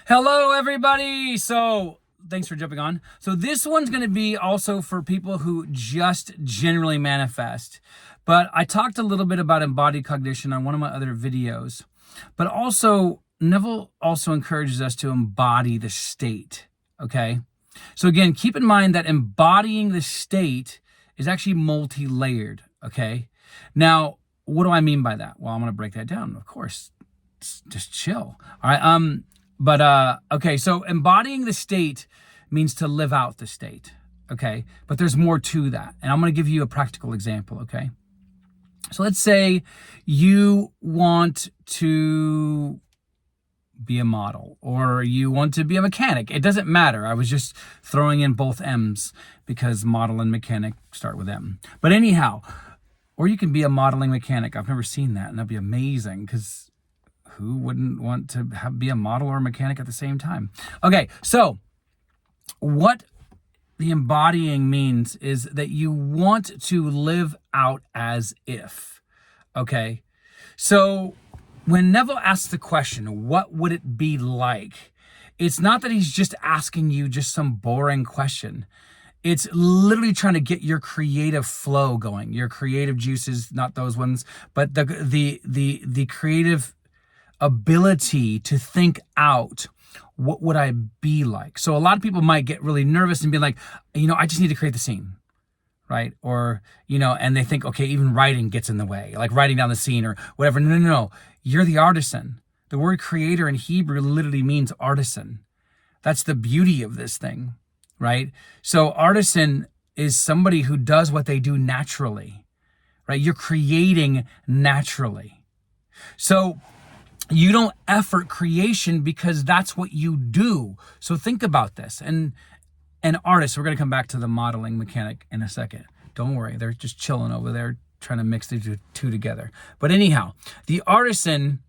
Hello, everybody. So thanks for jumping on. So this one's going to be also for people who just generally manifest. But I talked a little bit about embodied cognition on one of my other videos. But also, Neville also encourages us to embody the state, okay? So again, keep in mind that embodying the state is actually multi-layered, okay? Now, what do I mean by that? Well, I'm going to break that down, of course. Just chill, all right? Okay, so embodying the state means to live out the state, okay? But there's more to that, and I'm going to give you a practical example, okay? So let's say you want to be a model, or you want to be a mechanic. It doesn't matter. I was just throwing in both M's because model and mechanic start with M. But anyhow, or you can be a modeling mechanic. I've never seen that, and that'd be amazing because who wouldn't want to be a model or a mechanic at the same time? Okay, so what the embodying means is that you want to live out as if, okay? So when Neville asks the question, what would it be like? It's not that he's just asking you just some boring question. It's literally trying to get your creative flow going, your creative juices, not those ones, but the creative ability to think out, what would I be like? So a lot of people might get really nervous and be like, I just need to create the scene, right? Or, and they think, okay, even writing gets in the way, like writing down the scene or whatever. No. You're the artisan. The word creator in Hebrew literally means artisan. That's the beauty of this thing, right? So artisan is somebody who does what they do naturally, right? You're creating naturally. So you don't effort creation because that's what you do. So think about this. And artists, we're going to come back to the modeling mechanic in a second. Don't worry, they're just chilling over there trying to mix the two together. But anyhow, the artisan,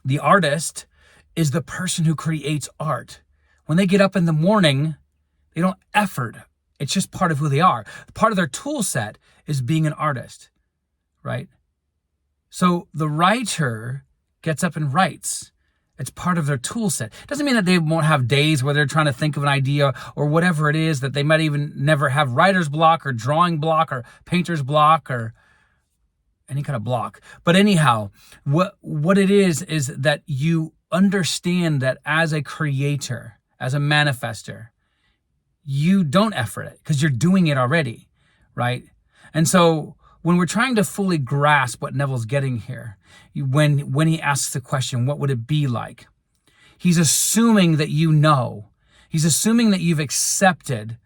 the artist is the person who creates art. When they get up in the morning, they don't effort. It's just part of who they are. Part of their tool set is being an artist, right? So the writer gets up and writes. It's part of their tool set. Doesn't mean that they won't have days where they're trying to think of an idea or whatever it is, that they might even never have writer's block or drawing block or painter's block or any kind of block. But anyhow, what it is that you understand that as a creator, as a manifester, you don't effort it because you're doing it already, right? And so when we're trying to fully grasp what Neville's getting here, when he asks the question, what would it be like? He's assuming that you know. He's assuming that you've accepted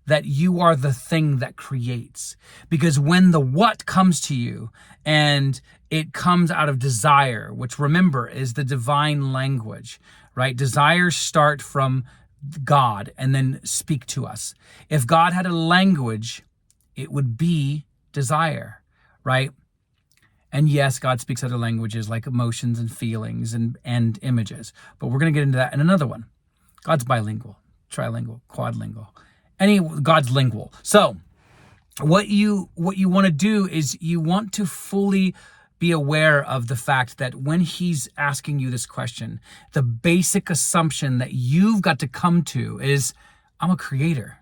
that you are the thing that creates. Because when the what comes to you and it comes out of desire, which remember is the divine language, right? Desires start from God and then speak to us. If God had a language, it would be desire, right? And yes, God speaks other languages like emotions and feelings and images. But we're going to get into that in another one. God's bilingual, trilingual, quadlingual. God's lingual. So what you want to do is you want to fully be aware of the fact that when he's asking you this question, the basic assumption that you've got to come to is, I'm a creator.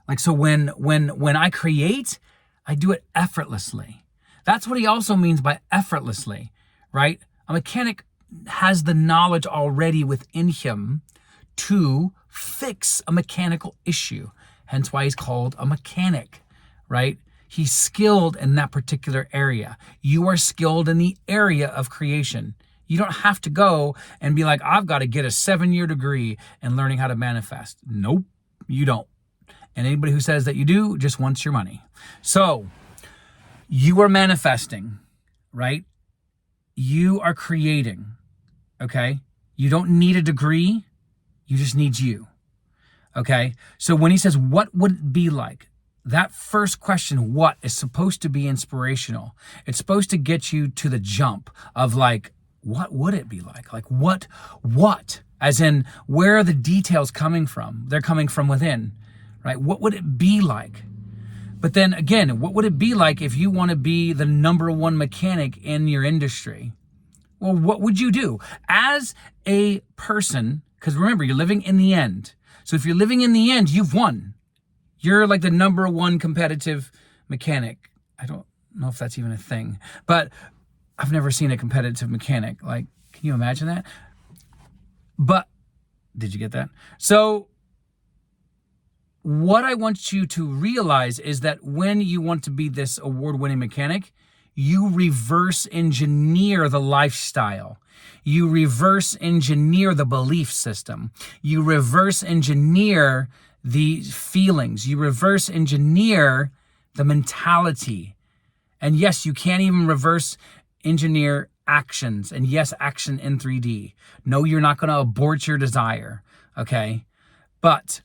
Like, so when I create, I do it effortlessly. That's what he also means by effortlessly, right? A mechanic has the knowledge already within him to fix a mechanical issue. Hence why he's called a mechanic, right? He's skilled in that particular area. You are skilled in the area of creation. You don't have to go and be like, I've got to get a 7-year degree in learning how to manifest. Nope, you don't. And anybody who says that you do just wants your money. So you are manifesting, right? You are creating, okay? You don't need a degree. You just need you, okay? So when he says, what would it be like? That first question, what, is supposed to be inspirational. It's supposed to get you to the jump of like, what would it be like? Like what? As in, where are the details coming from? They're coming from within, right? What would it be like? But then again, what would it be like if you want to be the #1 mechanic in your industry? Well, what would you do? As a person Because remember, you're living in the end. So if you're living in the end, you've won. You're like the number one competitive mechanic. I don't know if that's even a thing, but I've never seen a competitive mechanic. Like, can you imagine that? But did you get that? So what I want you to realize is that when you want to be this award-winning mechanic, you reverse engineer the lifestyle. You reverse engineer the belief system. You reverse engineer the feelings. You reverse engineer the mentality. And yes, you can't even reverse engineer actions. And yes, action in 3D. No, you're not going to abort your desire. Okay? But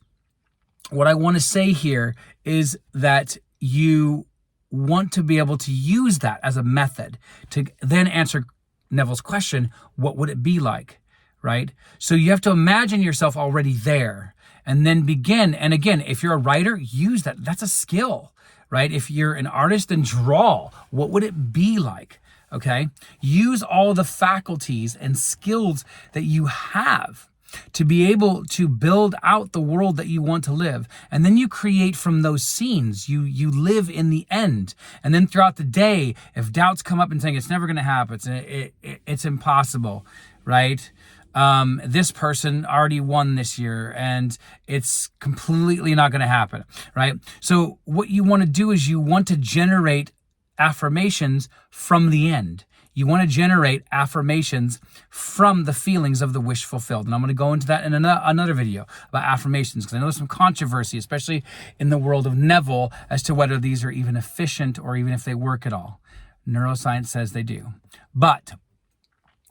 what I want to say here is that you want to be able to use that as a method to then answer Neville's question, what would it be like, right? So you have to imagine yourself already there and then begin. And again, if you're a writer, use that. That's a skill, right? If you're an artist, then draw. What would it be like? Okay? Use all the faculties and skills that you have to be able to build out the world that you want to live. And then you create from those scenes. You live in the end. And then throughout the day, if doubts come up and saying it's never going to happen, it's impossible, right? This person already won this year and it's completely not going to happen, right? So what you want to do is you want to generate affirmations from the end. You want to generate affirmations from the feelings of the wish fulfilled. And I'm going to go into that in another video about affirmations, because I know there's some controversy, especially in the world of Neville, as to whether these are even efficient or even if they work at all. Neuroscience says they do. But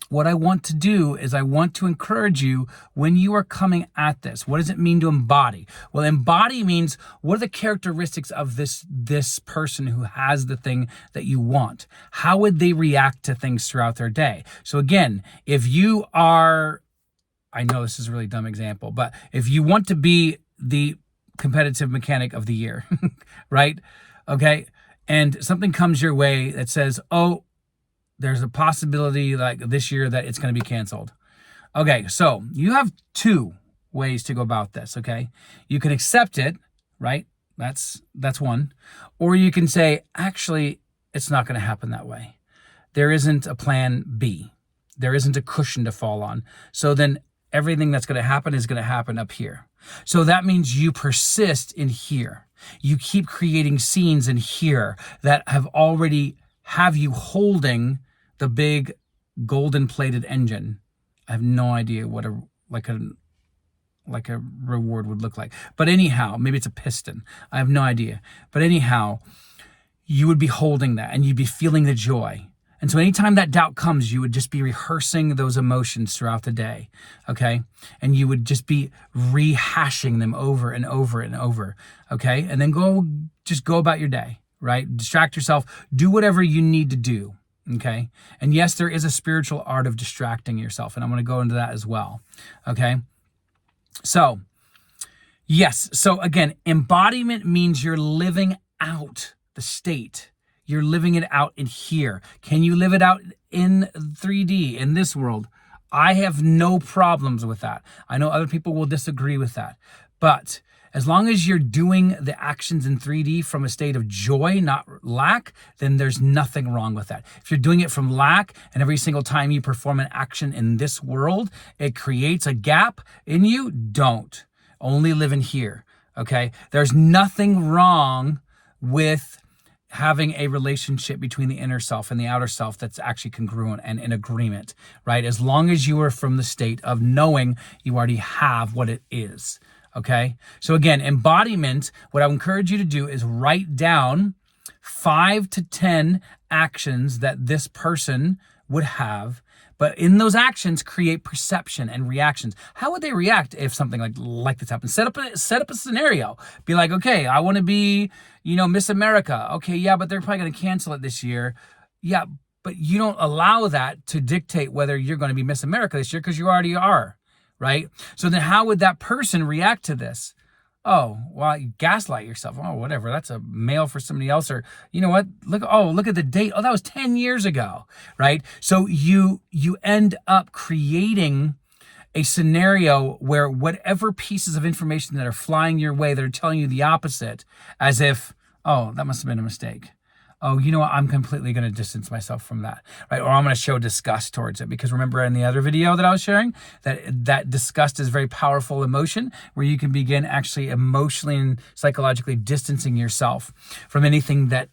what I want to do is I want to encourage you when you are coming at this. What does it mean to embody? Well, embody means what are the characteristics of this person who has the thing that you want? How would they react to things throughout their day? So again, if you are, I know this is a really dumb example, but if you want to be the competitive mechanic of the year, right? Okay. And something comes your way that says, oh, there's a possibility like this year that it's going to be canceled. Okay, so you have two ways to go about this, okay? You can accept it, right? That's one. Or you can say, actually, it's not going to happen that way. There isn't a plan B. There isn't a cushion to fall on. So then everything that's going to happen is going to happen up here. So that means you persist in here. You keep creating scenes in here that have you holding the big golden plated engine. I have no idea what a reward would look like. But anyhow, maybe it's a piston. I have no idea. But anyhow, you would be holding that and you'd be feeling the joy. And so anytime that doubt comes, you would just be rehearsing those emotions throughout the day, okay? And you would just be rehashing them over and over and over, okay? And then just go about your day, right? Distract yourself. Do whatever you need to do. Okay. And yes, there is a spiritual art of distracting yourself. And I'm going to go into that as well. Okay. So yes. So again, embodiment means you're living out the state. You're living it out in here. Can you live it out in 3D in this world? I have no problems with that. I know other people will disagree with that, but as long as you're doing the actions in 3D from a state of joy, not lack, then there's nothing wrong with that. If you're doing it from lack, and every single time you perform an action in this world, it creates a gap in you, don't. Only live in here, okay? There's nothing wrong with having a relationship between the inner self and the outer self that's actually congruent and in agreement, right? As long as you are from the state of knowing you already have what it is. Okay. So again, embodiment, what I would encourage you to do is write down 5 to 10 actions that this person would have. But in those actions, create perception and reactions. How would they react if something like this happens? Set up a scenario. Be like, okay, I want to be, Miss America. Okay, yeah, but they're probably going to cancel it this year. Yeah, but you don't allow that to dictate whether you're going to be Miss America this year because you already are. Right? So then how would that person react to this? Oh, well, you gaslight yourself. Oh, whatever. That's a mail for somebody else. Or, you know what? Look at the date. Oh, that was 10 years ago. Right? So you end up creating a scenario where whatever pieces of information that are flying your way that are telling you the opposite, as if, oh, that must have been a mistake. Oh, you know what? I'm completely going to distance myself from that, right? Or I'm going to show disgust towards it. Because remember in the other video that I was sharing, that disgust is a very powerful emotion where you can begin actually emotionally and psychologically distancing yourself from anything that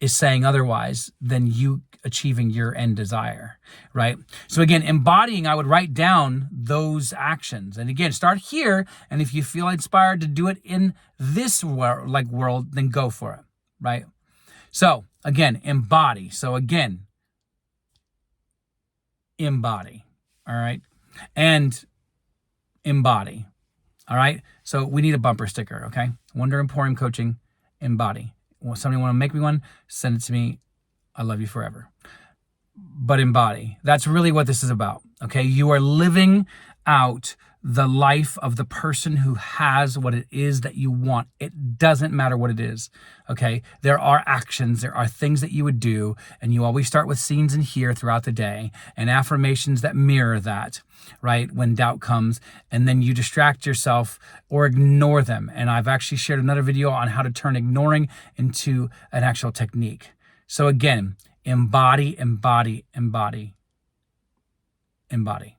is saying otherwise than you achieving your end desire, right? So again, embodying, I would write down those actions. And again, start here. And if you feel inspired to do it in this world, then go for it, right? So again, embody. So again, embody, all right? And embody, all right? So we need a bumper sticker, okay? Wonder Emporium Coaching, embody. Somebody want to make me one, send it to me. I love you forever. But embody. That's really what this is about, okay? You are living out the life of the person who has what it is that you want. It doesn't matter what it is, okay? There are actions, there are things that you would do, and you always start with scenes in here throughout the day and affirmations that mirror that, right? When doubt comes, and then you distract yourself or ignore them. And I've actually shared another video on how to turn ignoring into an actual technique. So again, embody, embody, embody, embody.